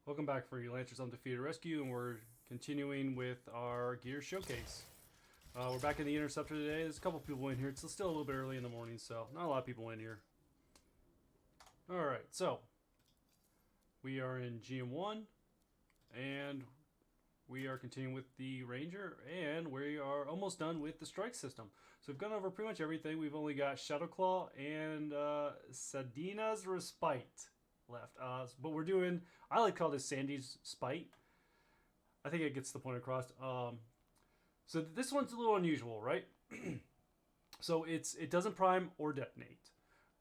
Welcome back for your Lancers Undefeated Rescue, and we're continuing with our gear showcase. We're back in the Interceptor today. There's a couple people in here. It's still a little bit early in the morning, so not a lot of people in here. Alright, so we are in GM1, and we are continuing with the Ranger, and we are almost done with the strike system. So we've gone over pretty much everything. We've only got Shadowclaw and Sanadeen's Respite left. But we're doing, I like to call this Sandy's Spite. I think it gets the point across. So this one's a little unusual, right? So it doesn't prime or detonate.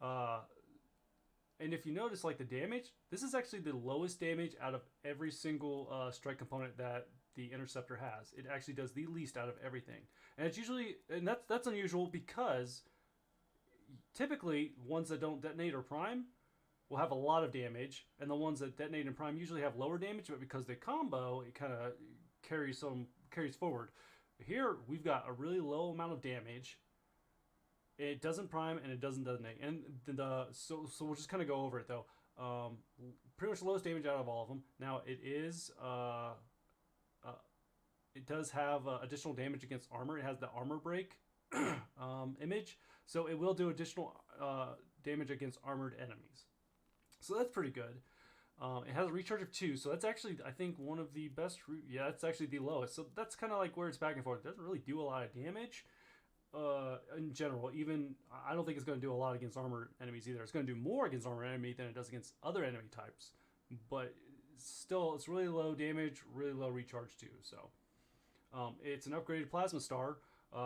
And if you notice, like the damage, this is actually the lowest damage out of every single strike component that the Interceptor has. It actually does the least out of everything, and it's usually, and that's unusual because typically ones that don't detonate or prime will have a lot of damage, and the ones that detonate and prime usually have lower damage. But because they combo, it kind of carries forward. Here we've got a really low amount of damage. It doesn't prime and it doesn't detonate, and so we'll just kind of go over it though. Pretty much the lowest damage out of all of them. Now it does have additional damage against armor. It has the armor break image, so it will do additional damage against armored enemies. So that's pretty good. It has a recharge of 2, so that's actually, I think, one of the best. Yeah, that's actually the lowest. So that's kind of like where it's back and forth. It doesn't really do a lot of damage in general. Even I don't think it's going to do a lot against armored enemies either. It's going to do more against armored enemy than it does against other enemy types. But still, it's really low damage, really low recharge too. So it's an upgraded plasma star,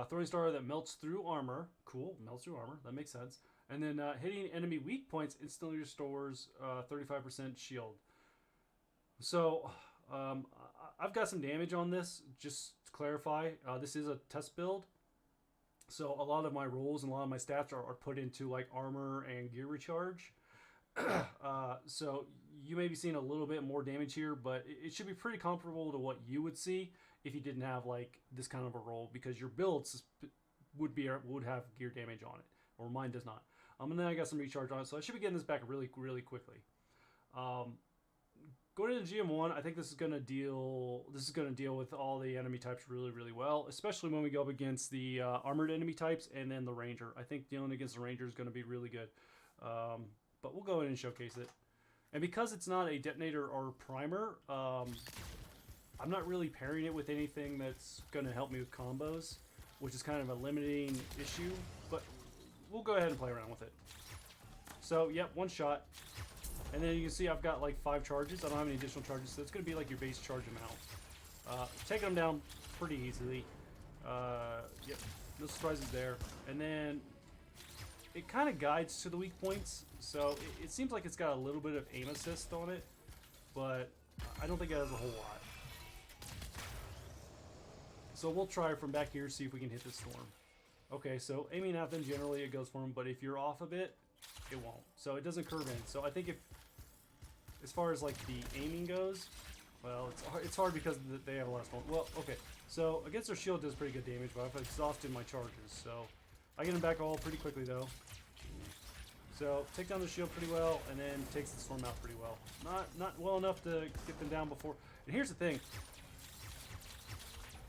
throwing star that melts through armor. Cool, melts through armor. That makes sense. And then hitting enemy weak points instantly restores 35% shield. So I've got some damage on this. Just to clarify, this is a test build. So a lot of my rolls and a lot of my stats are put into like armor and gear recharge. So you may be seeing a little bit more damage here, but it should be pretty comparable to what you would see if you didn't have like this kind of a roll, because your builds would have gear damage on it, or mine does not. And then I got some recharge on it, so I should be getting this back really quickly. Going into GM1, I think this is gonna deal with all the enemy types really well, especially when we go up against the armored enemy types and then the Ranger. I think dealing against the Ranger is going to be really good. But we'll go in and showcase it. And because it's not a detonator or primer, I'm not really pairing it with anything that's going to help me with combos, which is kind of a limiting issue. But we'll go ahead and play around with it. So, yep, one shot. And then you can see I've got like 5 charges. I don't have any additional charges, so it's going to be like your base charge amount. Taking them down pretty easily. Yep, no surprises there. And then it kind of guides to the weak points, so it seems like it's got a little bit of aim assist on it, but I don't think it has a whole lot. So we'll try from back here, see if we can hit this storm. Okay, so aiming at them, generally it goes for them, but if you're off a bit, it won't. So it doesn't curve in. So I think as far as like the aiming goes, well, it's hard because they have a lot of storm. Well, okay, so against their shield does pretty good damage, but I've exhausted my charges, so I get them back all pretty quickly though. So take down the shield pretty well, and then takes the storm out pretty well. Not well enough to get them down before. And here's the thing: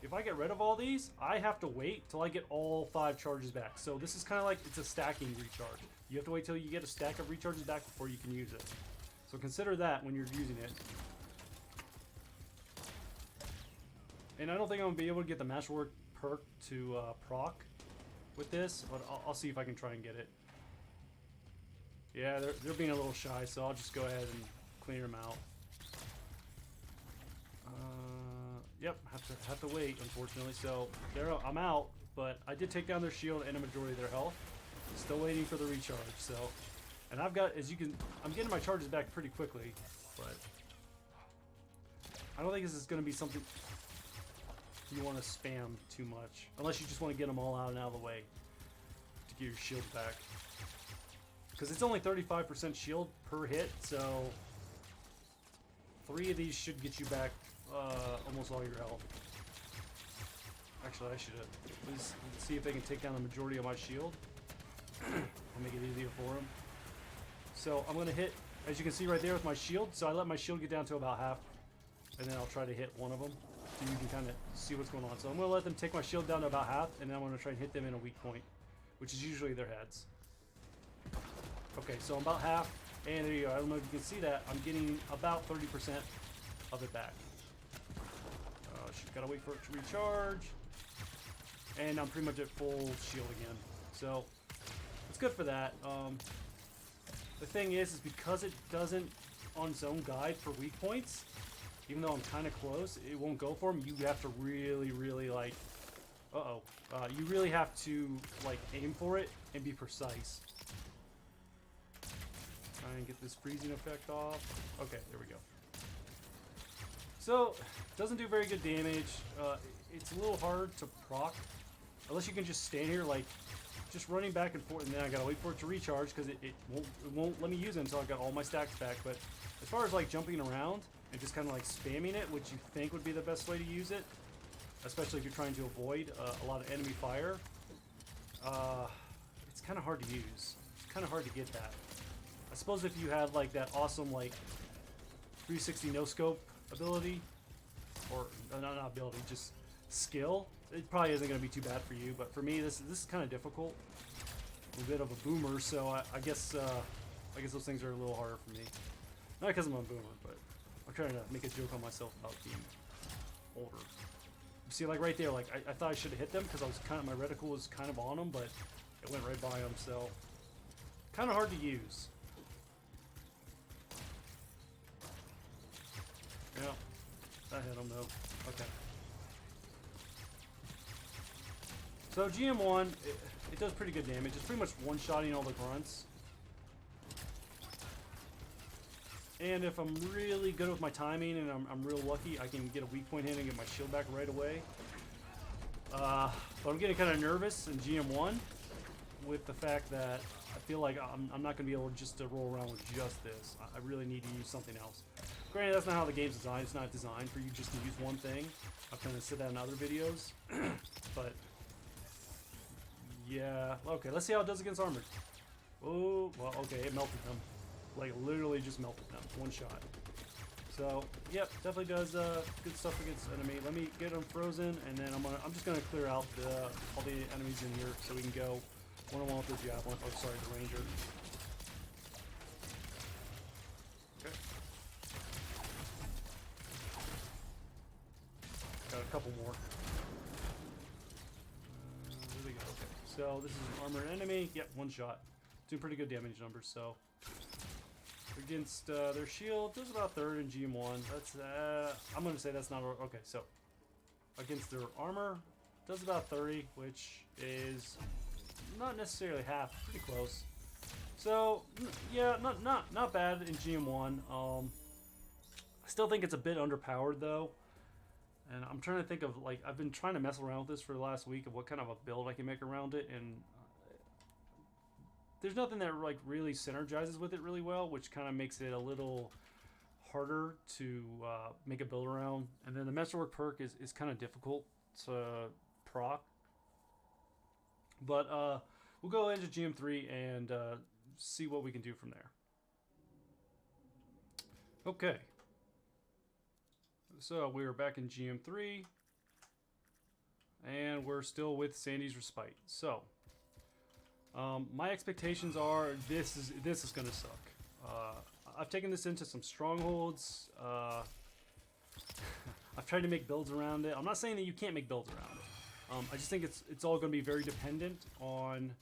if I get rid of all these, I have to wait till I get all 5 charges back. So this is kind of like it's a stacking recharge. You have to wait till you get a stack of recharges back before you can use it. So consider that when you're using it. And I don't think I'm gonna be able to get the Masterwork perk to proc with this, but I'll see if I can try and get it. Yeah, they're being a little shy, so I'll just go ahead and clear them out. Yep, have to wait, unfortunately. So I'm out, but I did take down their shield and a majority of their health. Still waiting for the recharge. So, and I'm getting my charges back pretty quickly, but I don't think this is going to be something you want to spam too much, unless you just want to get them all out and out of the way to get your shield back. Because it's only 35% shield per hit, so 3 of these should get you back almost all your health. Actually, I should let's see if they can take down the majority of my shield. I'll make it easier for them. So I'm going to hit as you can see right there with my shield. So I let my shield get down to about half, and then I'll try to hit one of them so you can kind of see what's going on. So I'm going to let them take my shield down to about half, and then I'm going to try and hit them in a weak point, which is usually their heads. Okay, so I'm about half, and there you go. I don't know if you can see that. I'm getting about 30% of it back. Just gotta wait for it to recharge, and I'm pretty much at full shield again. So it's good for that. The thing is because it doesn't on its own guide for weak points, even though I'm kind of close, it won't go for them. You have to really like, you really have to like aim for it and be precise. Try and get this freezing effect off. Okay, there we go. So, doesn't do very good damage. It's a little hard to proc, unless you can just stand here like, just running back and forth, and then I gotta wait for it to recharge because it won't let me use it until I got all my stacks back. But as far as like jumping around and just kind of like spamming it, which you think would be the best way to use it, especially if you're trying to avoid a lot of enemy fire, it's kind of hard to use. It's kind of hard to get that. I suppose if you had like that awesome like 360 no scope ability, or not ability, just skill, it probably isn't going to be too bad for you. But for me, this is kind of difficult. I'm a bit of a boomer, so I guess those things are a little harder for me. Not because I'm a boomer, but I'm trying to make a joke on myself about being older. You see, like right there, like I thought I should have hit them because I was my reticle was kind of on them, but it went right by them. So kind of hard to use. Yeah, that hit him though. Okay. So GM1, it does pretty good damage. It's pretty much one-shotting all the grunts. And if I'm really good with my timing and I'm real lucky, I can get a weak point hit and get my shield back right away. But I'm getting kind of nervous in GM1 with the fact that I feel like I'm not going to be able just to roll around with just this. I really need to use something else. Granted, that's not how the game's designed. It's not designed for you just to use one thing. I've kind of said that in other videos. But, yeah. Okay, let's see how it does against armored. Oh, well, okay, it melted them. Like, literally just melted them. One shot. So, yep, definitely does good stuff against enemy. Let me get them frozen, and then I'm just gonna clear out all the enemies in here so we can go one-on-one with the javelin. Oh, sorry, the ranger. Okay. Got a couple more. Where we go? Okay. So this is an armored enemy. Yep, one shot. Doing pretty good damage numbers. So against their shield, does about third in GM1. That's I'm gonna say that's not okay. So against their armor, does about 30, which is not necessarily half. Pretty close. So yeah, not bad in GM1. I still think it's a bit underpowered though. And I'm trying to think of, like, I've been trying to mess around with this for the last week of what kind of a build I can make around it, and there's nothing that, like, really synergizes with it really well, which kind of makes it a little harder to make a build around. And then the Mesterwork perk is kind of difficult to proc. But we'll go into GM3 and see what we can do from there. Okay. So we're back in GM3, and we're still with Sandy's Respite. So my expectations are this is gonna suck. I've taken this into some strongholds. I've tried to make builds around it. I'm not saying that you can't make builds around it. I just think it's all gonna be very dependent on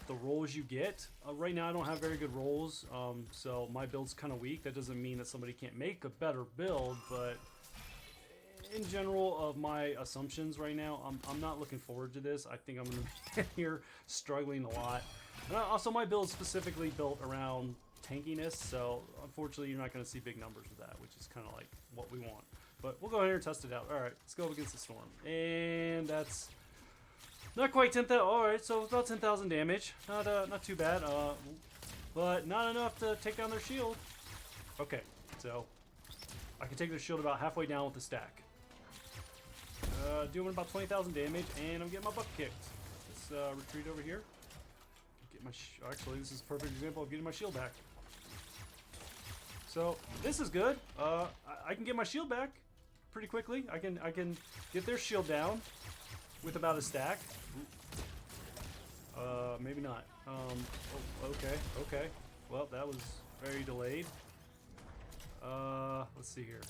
the rolls you get. Right now I don't have very good rolls, so my build's kind of weak. That doesn't mean that somebody can't make a better build, but in general of my assumptions right now, I'm not looking forward to this. I think I'm going to be here struggling a lot. And also my build is specifically built around tankiness, so unfortunately you're not going to see big numbers with that, which is kind of like what we want. But we'll go ahead and test it out. Alright, let's go up against the storm. And that's not quite 10,000. Alright, so about 10,000 damage. Not too bad, but not enough to take down their shield. Okay, so I can take their shield about halfway down with the stack. Doing about 20,000 damage, and I'm getting my butt kicked. Let's retreat over here. Get my actually, this is a perfect example of getting my shield back. So this is good. I can get my shield back pretty quickly. I can get their shield down with about a stack. Maybe not. Oh, okay. Well, that was very delayed. Let's see here.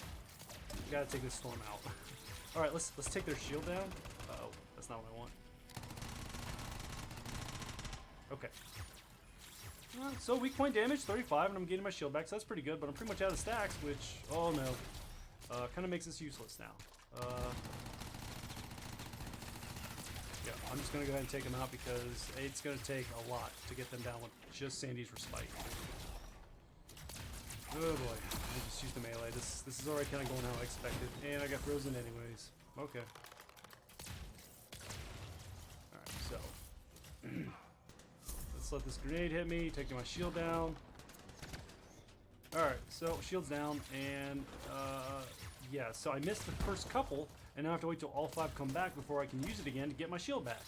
We gotta take this storm out. All right, let's take their shield down. Uh-oh, that's not what I want. Okay. So weak point damage, 35, and I'm getting my shield back, so that's pretty good, but I'm pretty much out of stacks, which, oh no, kind of makes this useless now. Yeah, I'm just going to go ahead and take them out because it's going to take a lot to get them down with just Sandy's Respite. Oh boy, I just used the melee. This is already kind of going how I expected, and I got frozen anyways. Okay. Alright, so... let's let this grenade hit me, taking my shield down. Alright, so shield's down, and yeah, so I missed the first couple, and now I have to wait till all 5 come back before I can use it again to get my shield back.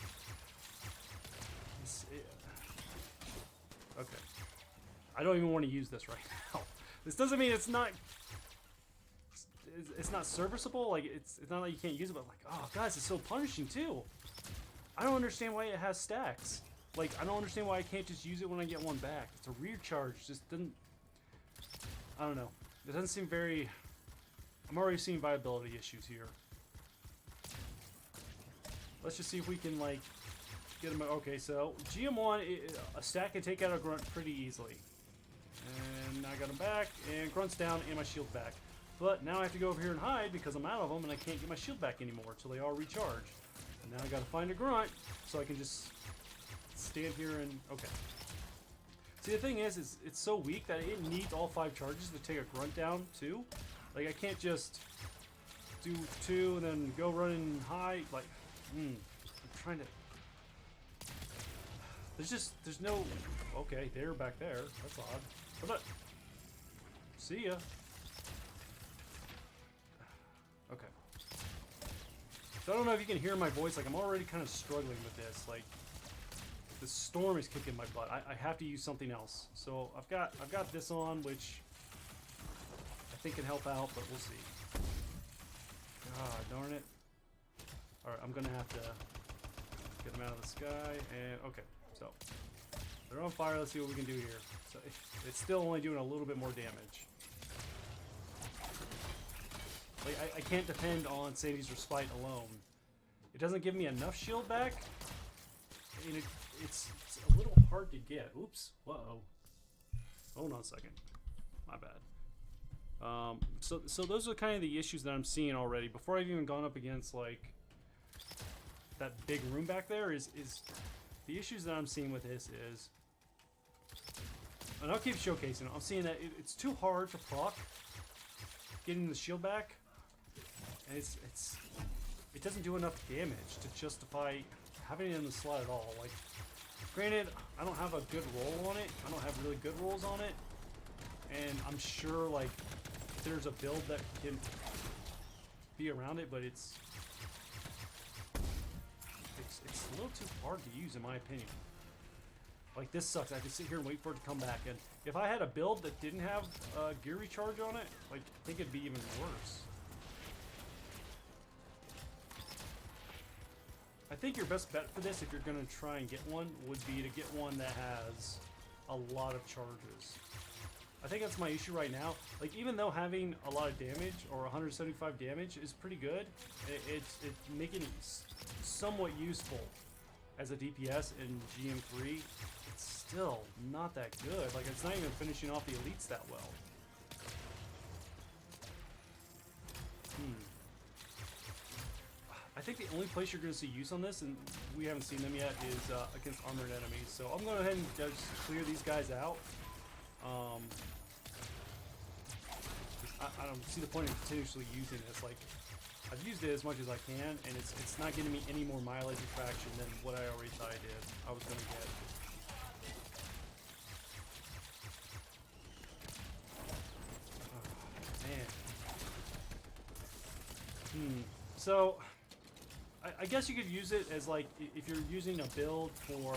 Okay. I don't even want to use this right now. This doesn't mean it's not serviceable, like it's not like you can't use it, but like, oh guys, it's so punishing too. I don't understand why it has stacks. Like, I don't understand why I can't just use it when I get one back. It's a rear charge, just didn't... I don't know. It doesn't seem very... I'm already seeing viability issues here. Let's just see if we can, like, get them... Okay, so, GM1, a stack can take out a grunt pretty easily. And I got him back, and grunt's down, and my shield's back. But now I have to go over here and hide because I'm out of them, and I can't get my shield back anymore until they all recharge. And now I gotta find a grunt, so I can just... stand here and... okay. See, the thing is it's so weak that it needs all 5 charges to take a grunt down, too. Like, I can't just do 2 and then go running high. Like, I'm trying to... There's no... okay, they're back there. That's odd. But see ya. Okay. So I don't know if you can hear my voice. Like, I'm already kind of struggling with this. Like... the storm is kicking my butt. I have to use something else. So I've got this on, which I think can help out, but we'll see. God darn it. Alright, I'm gonna have to get them out of the sky, and okay, so they're on fire. Let's see what we can do here. So it's still only doing a little bit more damage. Like, I can't depend on Sandy's Respite alone. It doesn't give me enough shield back. I mean, it's a little hard to get. Oops. Uh-oh. Hold on a second. My bad. So those are kind of the issues that I'm seeing already. Before I've even gone up against, like, that big room back there is the issues that I'm seeing with this is... and I'll keep showcasing it. I'm seeing that it's too hard to proc getting the shield back. And it doesn't do enough damage to justify having it in the slot at all. Like, granted, I don't have a good roll on it. I don't have really good rolls on it. And I'm sure, like, there's a build that can be around it, but it's a little too hard to use, in my opinion. Like, this sucks. I have to sit here and wait for it to come back. And if I had a build that didn't have gear recharge on it, like, I think it'd be even worse. I think your best bet for this, if you're going to try and get one, would be to get one that has a lot of charges. I think that's my issue right now. Like, even though having a lot of damage, or 175 damage, is pretty good, it's making it somewhat useful as a DPS in GM3. It's still not that good. Like, it's not even finishing off the elites that well. I think the only place you're going to see use on this, and we haven't seen them yet, is against armored enemies. So I'm going to go ahead and just clear these guys out. I don't see the point of continuously using this. Like, I've used it as much as I can, and it's not getting me any more mileage or traction than what I already thought I was going to get. Oh, man. So... I guess you could use it as, like, if you're using a build for...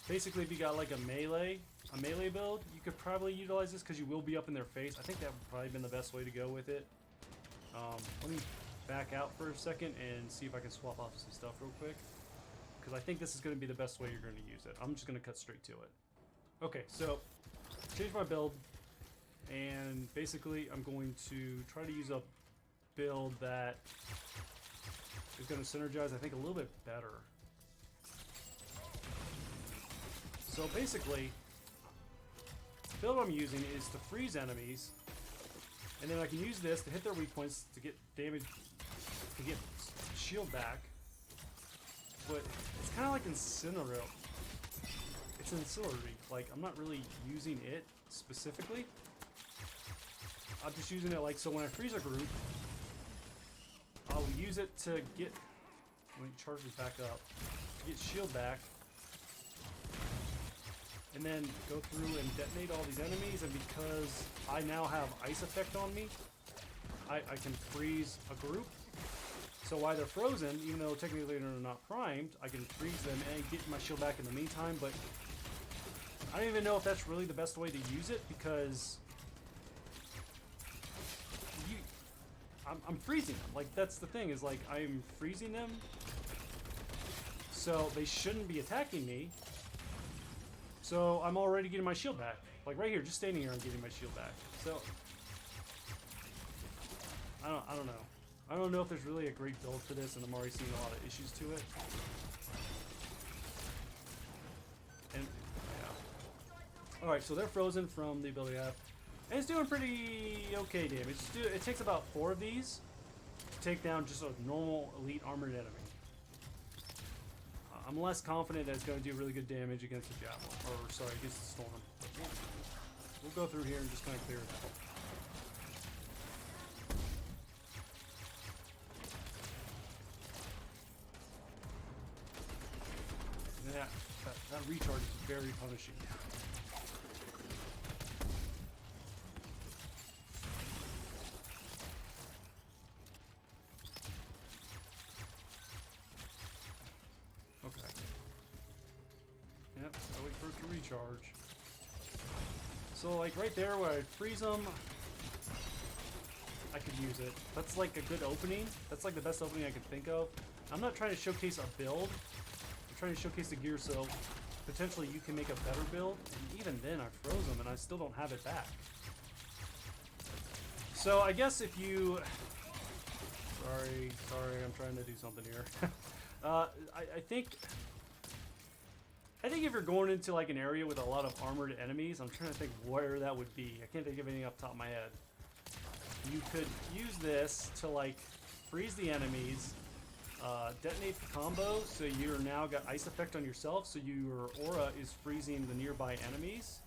basically, if you got, like, a melee a melee build, you could probably utilize this because you will be up in their face. I think that would probably been the best way to go with it. Let me back out for a second and see if I can swap off some stuff real quick, because I think this is going to be the best way you're going to use it. I'm just going to cut straight to it. Okay, so change my build, and basically I'm going to try to use a build that is going to synergize, I think, a little bit better. So basically, the build I'm using is to freeze enemies, and then I can use this to hit their weak points to get damage, to get shield back. But it's kind of like Incinerate. It's ancillary. Like, I'm not really using it specifically. I'm just using it like, so when I freeze a group, I'll use it to get, when it charges back up, to get shield back. And then go through and detonate all these enemies, and because I now have ice effect on me, I can freeze a group. So while they're frozen, even though technically they're not primed, I can freeze them and get my shield back in the meantime, but I don't even know if that's really the best way to use it, because I'm freezing them. Like, that's the thing, is like, I'm freezing them, so they shouldn't be attacking me. So I'm already getting my shield back. Like right here, just standing here, I'm getting my shield back. So I don't know. I don't know if there's really a great build for this, and I'm already seeing a lot of issues to it. And yeah. All right, so they're frozen from the ability I have, and it's doing pretty okay damage. It takes about 4 of these to take down just a normal elite armored enemy. I'm less confident that it's going to do really good damage against the javelin, or sorry, against the storm. But we'll go through here and just kind of clear it out. Yeah, that recharge is very punishing. Recharge. So like right there where I freeze them, I could use it. That's like a good opening. That's like the best opening I can think of. I'm not trying to showcase a build. I'm trying to showcase the gear, so potentially you can make a better build. And even then I froze them and I still don't have it back. So I guess if you... Sorry, I'm trying to do something here. I think if you're going into like an area with a lot of armored enemies, I'm trying to think where that would be. I can't think of anything off the top of my head. You could use this to like freeze the enemies, detonate the combo, so you're now got ice effect on yourself, so your aura is freezing the nearby enemies.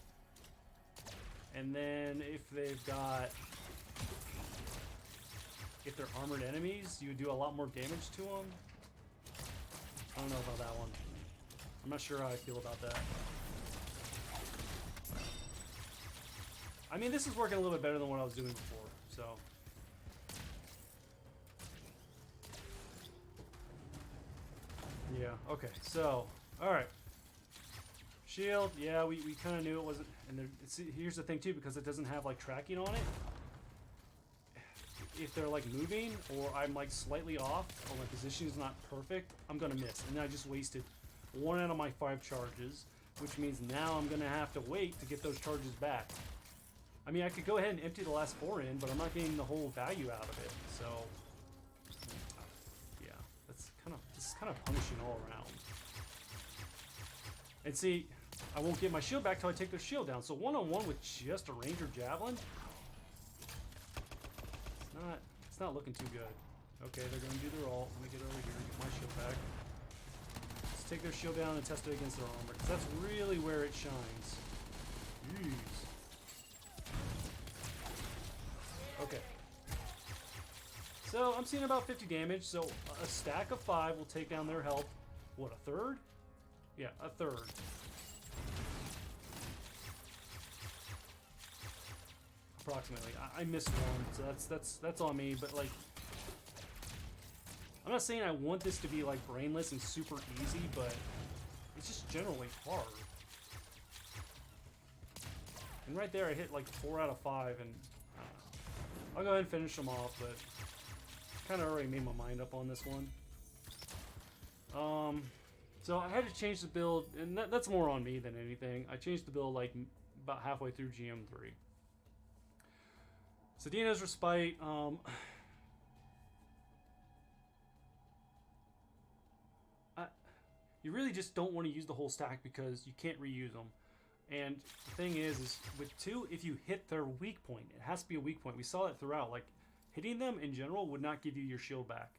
And then if they're armored enemies, you would do a lot more damage to them. I don't know about that one. I'm not sure how I feel about that. I mean, this is working a little bit better than what I was doing before, so. Yeah, okay, so, alright. Shield, yeah, we kind of knew it wasn't, and here's the thing too, because it doesn't have like tracking on it. If they're like moving, or I'm like slightly off, or my position is not perfect, I'm gonna miss, and I just wasted 1 out of my 5 charges, which means now I'm gonna have to wait to get those charges back. I mean, I could go ahead and empty the last 4 in, but I'm not getting the whole value out of it. So, yeah, this is kind of punishing all around. And see, I won't get my shield back till I take their shield down. So 1-on-1 with just a ranger javelin, it's not looking too good. Okay, they're gonna do their ult. Let me get over here and get my shield back. Take their shield down and test it against their armor, because that's really where it shines. Jeez. Okay. So I'm seeing about 50 damage, so a stack of 5 will take down their health. What, a third? Yeah, a third. Approximately. I missed one, so that's on me, but like, I'm not saying I want this to be like brainless and super easy, but it's just generally hard. And right there, I hit like 4 out of 5, and I'll go ahead and finish them off, but kind of already made my mind up on this one. So I had to change the build, and that's more on me than anything. I changed the build like about halfway through GM3. Sanadeen has Respite. You really just don't want to use the whole stack because you can't reuse them. And the thing is with 2, if you hit their weak point, it has to be a weak point. We saw that throughout. Like, hitting them in general would not give you your shield back.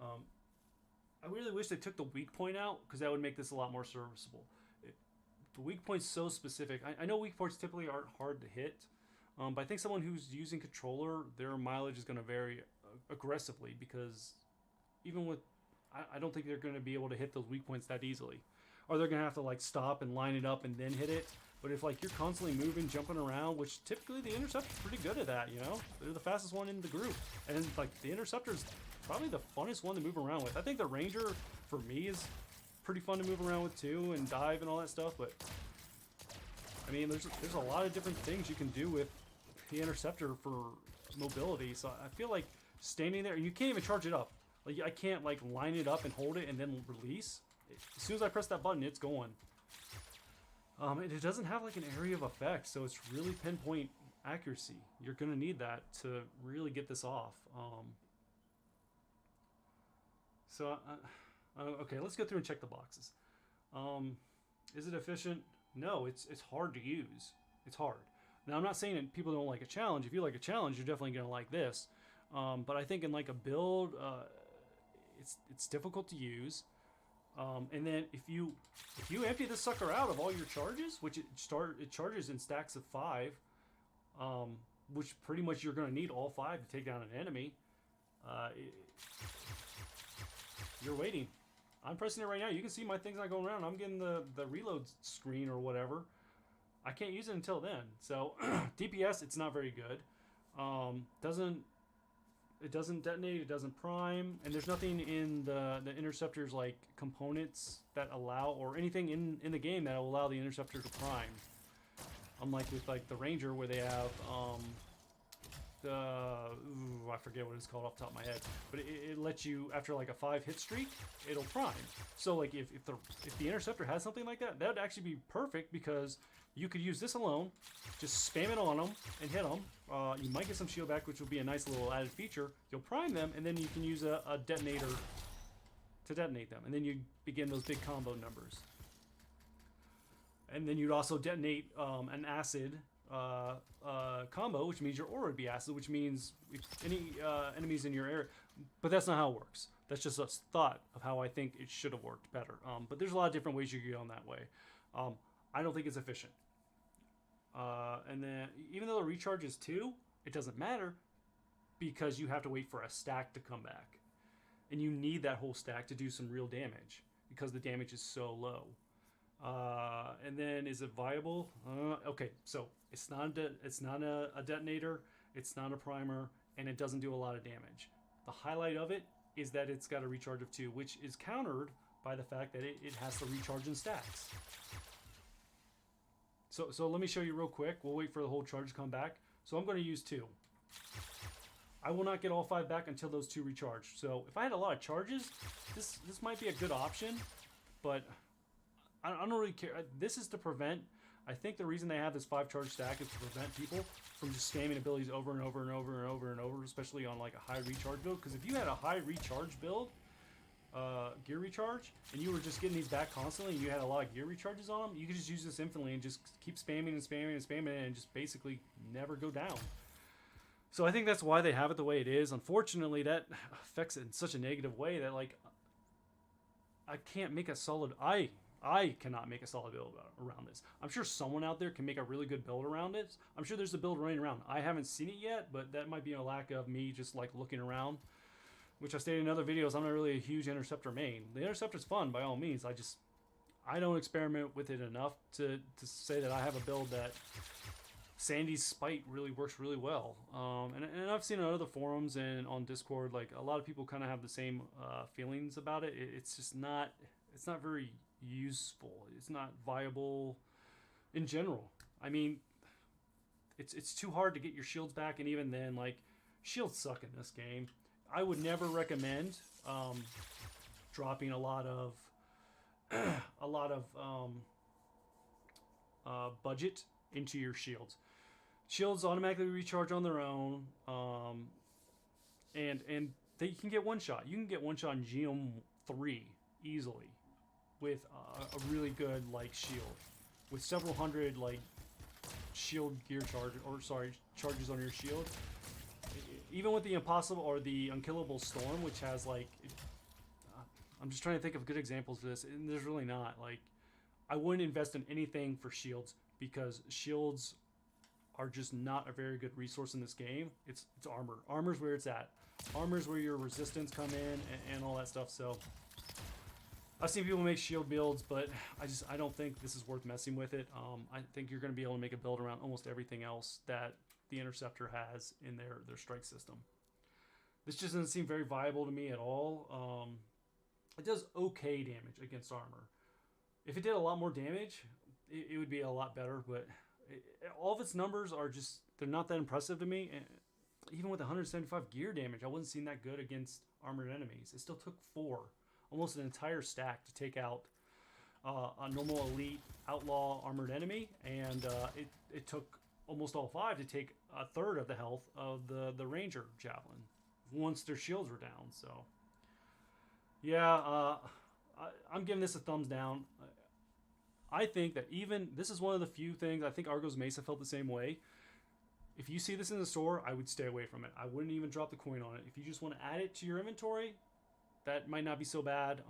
I really wish they took the weak point out because that would make this a lot more serviceable. The weak point's so specific. I know weak points typically aren't hard to hit, but I think someone who's using controller, their mileage is going to vary aggressively because even with, I don't think they're going to be able to hit those weak points that easily. Or they're going to have to like stop and line it up and then hit it. But if like you're constantly moving, jumping around, which typically the Interceptor's pretty good at that, you know? They're the fastest one in the group. And like the Interceptor's probably the funnest one to move around with. I think the Ranger, for me, is pretty fun to move around with too, and dive and all that stuff. But I mean, there's a lot of different things you can do with the Interceptor for mobility. So I feel like standing there, you can't even charge it up. Like I can't like line it up and hold it and then release. As soon as I press that button, it's going. And it doesn't have like an area of effect, so it's really pinpoint accuracy. You're gonna need that to really get this off. Okay, let's go through and check the boxes. Is it efficient? No, it's hard to use. It's hard. Now, I'm not saying that people don't like a challenge. If you like a challenge, you're definitely gonna like this. But I think in like a build, it's difficult to use. And then if you empty this sucker out of all your charges, which it charges in stacks of 5, which pretty much you're gonna need all 5 to take down an enemy. You're waiting. I'm pressing it right now. You can see my thing's not going around. I'm getting the reload screen or whatever. I can't use it until then. So DPS, it's not very good. It doesn't detonate. It doesn't prime, and there's nothing in the Interceptor's like components that allow, or anything in the game that will allow the Interceptor to prime. Unlike with like the Ranger, where they have I forget what it's called off the top of my head, but it lets you, after like a 5 hit streak, it'll prime. So like if the Interceptor has something like that, that would actually be perfect because you could use this alone, just spam it on them and hit them. You might get some shield back, which will be a nice little added feature. You'll prime them, and then you can use a detonator to detonate them, and then you begin those big combo numbers. And then you'd also detonate an acid combo, which means your aura would be acid, which means if any enemies in your area. But that's not how it works. That's just a thought of how I think it should have worked better. But there's a lot of different ways you could go in that way. I don't think it's efficient. And then even though the recharge is 2, it doesn't matter because you have to wait for a stack to come back. And you need that whole stack to do some real damage because the damage is so low. And then is it viable? Okay, so it's not a detonator, it's not a primer, and it doesn't do a lot of damage. The highlight of it is that it's got a recharge of 2, which is countered by the fact that it has to recharge in stacks. So let me show you real quick. We'll wait for the whole charge to come back. So I'm going to use 2. I will not get all 5 back until those 2 recharge. So if I had a lot of charges, this might be a good option, but I don't really care. This is to prevent, I think the reason they have this 5 charge stack is to prevent people from just spamming abilities over and over and over and over and over, especially on like a high recharge build. Because if you had a high recharge build, gear recharge, and you were just getting these back constantly, and you had a lot of gear recharges on them, you could just use this infinitely and just keep spamming and spamming and spamming it and just basically never go down. So I think that's why they have it the way it is. Unfortunately, that affects it in such a negative way that like I can't make a solid. I cannot make a solid build around this. I'm sure someone out there can make a really good build around it. I'm sure there's a build running around. I haven't seen it yet, but that might be a lack of me just like looking around. Which I stated in other videos, I'm not really a huge Interceptor main. The Interceptor's fun by all means. I don't experiment with it enough to say that I have a build that Sandy's Spite really works really well. And I've seen on other forums and on Discord, like a lot of people kind of have the same feelings about it. It's just not, it's not very useful. It's not viable in general. I mean, it's too hard to get your shields back, and even then, like, shields suck in this game. I would never recommend dropping a lot of budget into your shields. Shields automatically recharge on their own, and they can get one shot. You can get one shot in GM3 easily with a really good like shield, with several hundred like shield gear charges on your shield. Even with the impossible or the unkillable storm, which has like, I'm just trying to think of good examples of this, and there's really not. Like, I wouldn't invest in anything for shields because shields are just not a very good resource in this game. It's armor. Armor's where it's at. Armor's where your resistance come in and all that stuff. So I've seen people make shield builds, but I don't think this is worth messing with it. I think you're going to be able to make a build around almost everything else that the Interceptor has in their strike system. This just doesn't seem very viable to me at all. It does okay damage against armor. If it did a lot more damage, it would be a lot better, but all of its numbers are just, they're not that impressive to me. And even with 175 gear damage, I wasn't seeing that good against armored enemies. It still took 4, almost an entire stack to take out a normal elite outlaw armored enemy, and it took almost all 5 to take a third of the health of the ranger javelin once their shields were down. So yeah, I'm giving this a thumbs down. I think that even this is one of the few things, I think Argos Mesa felt the same way. If you see this in the store, I would stay away from it. I wouldn't even drop the coin on it. If you just want to add it to your inventory, that might not be so bad.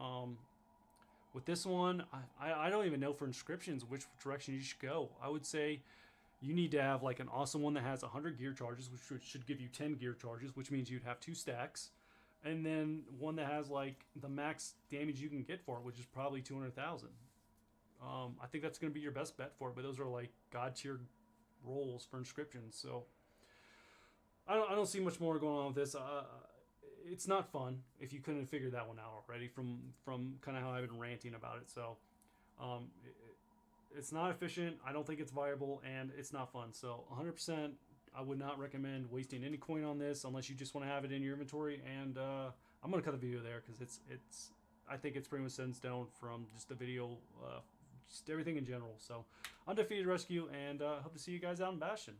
With this one, I don't even know for inscriptions which direction you should go. I would say you need to have like an awesome one that has 100 gear charges, which should give you 10 gear charges, which means you'd have 2 stacks. And then one that has like the max damage you can get for it, which is probably 200,000. I think that's going to be your best bet for it, but those are like god tier rolls for inscriptions. So I don't see much more going on with this. It's not fun if you couldn't figure that one out already from kind of how I've been ranting about it. So it's not efficient. I don't think it's viable, and it's not fun. So 100%, I would not recommend wasting any coin on this unless you just want to have it in your inventory. And I'm going to cut the video there because it's I think it's pretty much set in stone from just the video, just everything in general. So Undefeated Rescue, and hope to see you guys out in Bastion.